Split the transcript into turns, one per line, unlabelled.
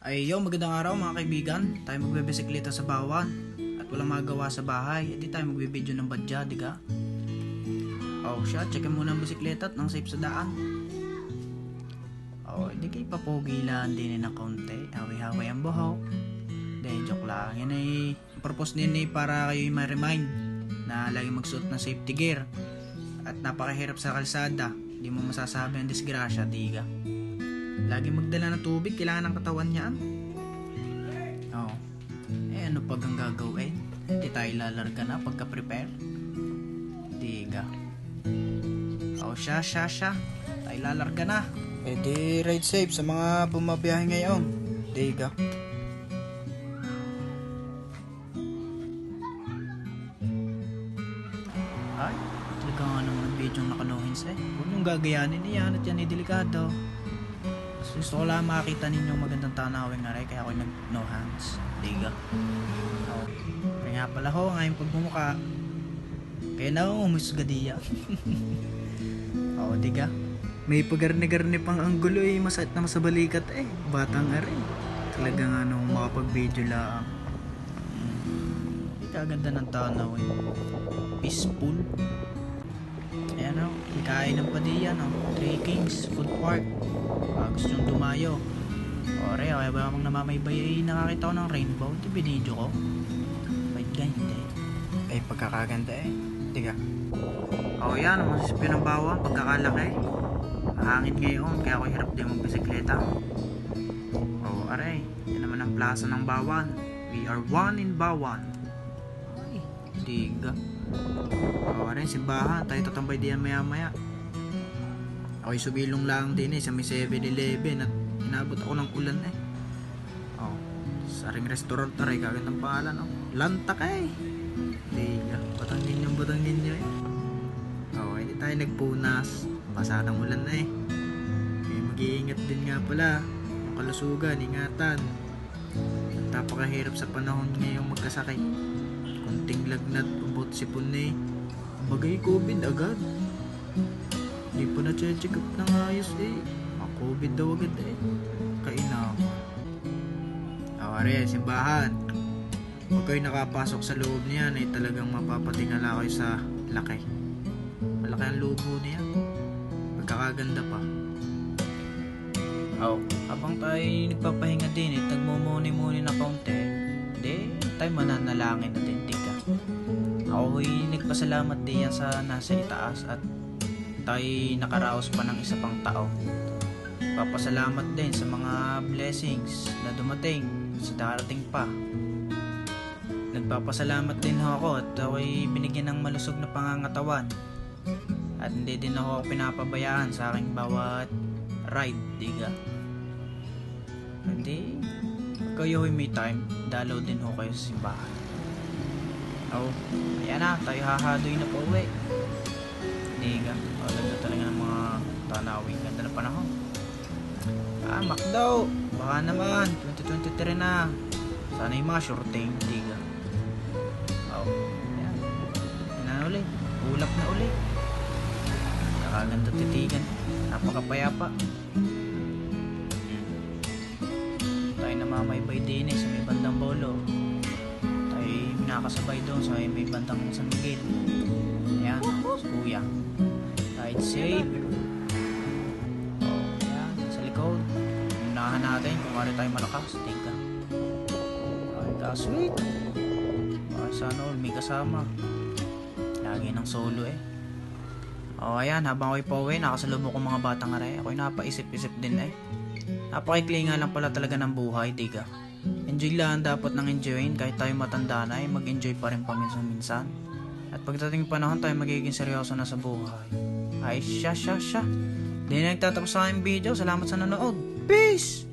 Ay magandang araw mga kaibigan. Tayo magbebisikleta sa bawan at walang magawa sa bahay. Di tayo magbibideo ng badya, di ka? Siya, check muna ang bisikleta at nang safe sa daan. Hindi kayo papugilan din ng kaunti. Hawi-hawi ang buhok. Joke lang. Yan ay purpose din ay para kayo ma-remind na lagi magsuot ng safety gear. At napakahirap sa kalsada. Di mo masasabi ang disgrasya, di ka? Lagi magdala ng tubig, kailangan ng katawan niyan. Ano pag ang gagawin? Hindi tayo lalarga na pagka-prepare. Diga. Siya. Tayo lalarga na. Di ride safe sa mga bumabiyahe ngayon. Diga. Ay, talaga nga naman ang video nakanuhin sa huwag niyong gagayanin niyan at yan ay delikado. Gusto ko lang makita ninyong magandang tanawin nga rin, kaya ako nag no hands. Diga. Kaya nga pala ho, ngayong pagmumuka. Kaya na ako umusga diya. Diga. May pagarni-garni pang anggulo masakit na masabalikat Batang rin. Talaga nga nung makapag-video lang. Kaganda ng tanawin. Peaceful. Ayan ikain ng padiya Three Kings Food Park. Gusto nyong tumayo. Kaya ba akong namamaybay nakakita ko ng rainbow. Ito binidyo ko. Wait hindi. Pagkakaganda Diga. Yan ang masisipin ng bawang pagkakalaki. Mahangin ngayon kaya ako hirap din magbisikleta. Yan naman ang plaza ng Bawan. We are one in Bawan. Diga. Simbahan. Tayo tatambay diyan maya. Ako'y subilong lang din sa may 7-Eleven at inabot ako ng ulan sa ring restaurant kagandang pangalan Lantak Diga. Batang ninyo hindi tayo nagpunas. Basa ng ulan mag-iingat din nga pala. Ang kalusugan, ingatan. At napakahirap sa panahon ngayong magkasakit. Kunting lagnat, ubot sipon bagay COVID agad. Di pa na-check up ng ayos COVID daw agad kainaw. Simbahan. Pag kayo nakapasok sa loob niyan talagang mapapatingala kayo sa laki. Malaki ang loob niya. Magkakaganda pa. Habang tayo nagpapahinga din nagmumuni-muni na kaunti, tayo mananalangin na din ako'y nagpasalamat din yan sa nasa itaas at tayo nakaraos pa ng isa pang tao. Papasalamat din sa mga blessings na dumating sa darating pa. Nagpapasalamat din ako at ako'y binigyan ng malusog na pangangatawan at hindi din ako pinapabayaan sa aking bawat ride, diga. Hindi kayo may time, dalaw din ho kayo sa simbahan. Ayan tayo hahadoy na po uwi. Diga. Ganda talaga ng mga tanawin. Ganda na panahon. Macdo. Baka naman 2023 na. Sana yung mga shorting. Diga. Ayan. Na ulit. Ulap na ulit. Nakaganda titigan. Napakapayapa. Tayo namamaybay din sa may bandang Bolo. Nakasabay doon sa may bandang San Miguel. Ayan, si Kuya. Ride safe. Sa likod. Unahan natin kung ano tayo malakas. Tika. Sweet. Sana all may kasama. Lagi ng solo ayan, habang ako'y pauwi, nakasalubong ko mga batang aray. Ako'y napaisip-isip din Napakikli nga lang pala talaga ng buhay, diga. Enjoy lang dapat ng enjoyin kahit tayo matanda na mag-enjoy pa rin paminsan-minsan. At pagdating panahon tayo magiging seryoso na sa buhay. Siya. Di na nagtatapos sa aking video. Salamat sa nanood. Peace!